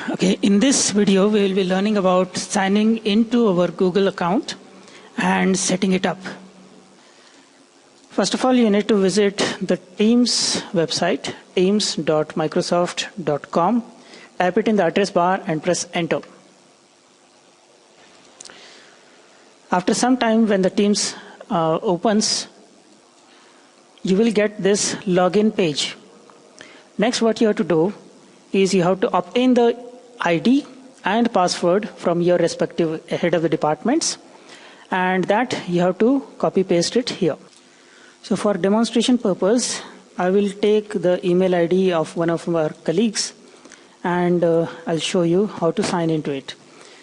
Okay, in this video we will be learning about signing into our Google account and setting it up. First of all, you need to visit the Teams website, teams.microsoft.com. Type it in the address bar and press enter. After some time, when the Teams opens, you will get this login page. Next, what you have to do is you have to obtain the ID and password from your respective head of the departments, and that you have to copy paste it here. So for demonstration purpose, I will take the email ID of one of our colleagues and I'll show you how to sign into it.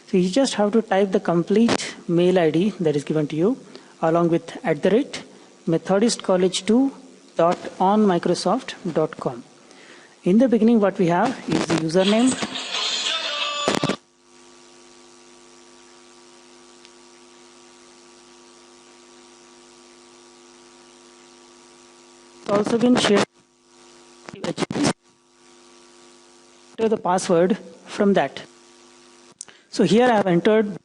So you just have to type the complete mail ID that is given to you along with @methodistcollege2.onmicrosoft.com. In the beginning, what we have is the username, it's also been shared to the password from that. So here I have entered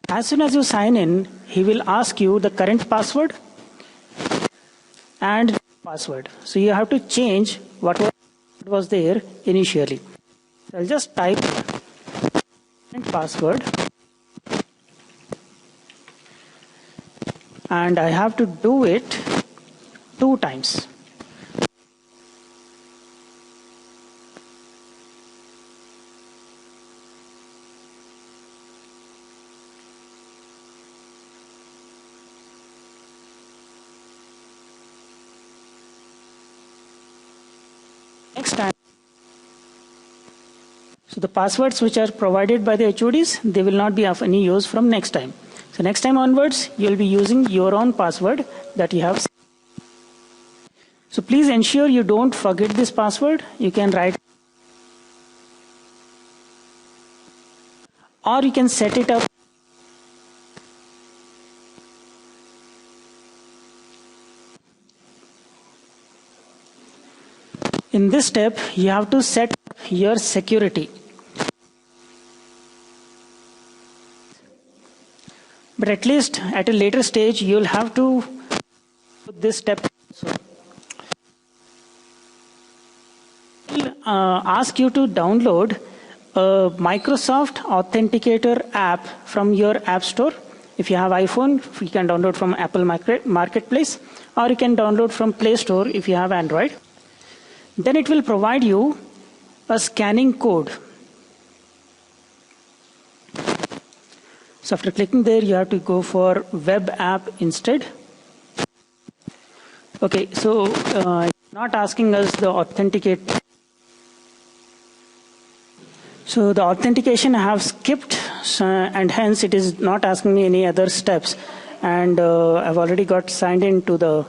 as soon as you sign in, he will ask you the current password and password. So you have to change what was there initially. So I'll just type current password and I have to do it 2 times. Next time, so the passwords which are provided by the HODs, they will not be of any use from next time. So next time onwards, you will be using your own password that you have. So please ensure you don't forget this password. You can write or you can set it up. In this step, you have to set your security. But at least at a later stage, you'll have to put this step. Ask you to download a Microsoft Authenticator app from your App Store. If you have iPhone, you can download from Apple Marketplace, or you can download from Play Store if you have Android. Then it will provide you a scanning code. So after clicking there, you have to go for web app instead. Okay, so not asking us the authenticate. So the authentication I have skipped, and hence it is not asking me any other steps. And I've already got signed into the.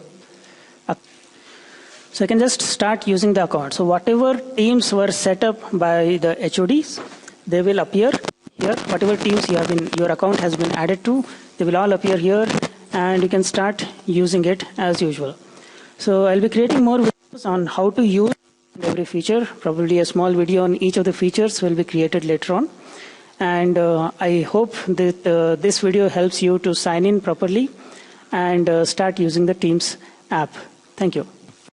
So I can just start using the account. So whatever teams were set up by the HODs, they will appear here. Whatever teams your account has been added to, they will all appear here, and you can start using it as usual. So I'll be creating more videos on how to use every feature. Probably a small video on each of the features will be created later on. And I hope that this video helps you to sign in properly and start using the Teams app. Thank you.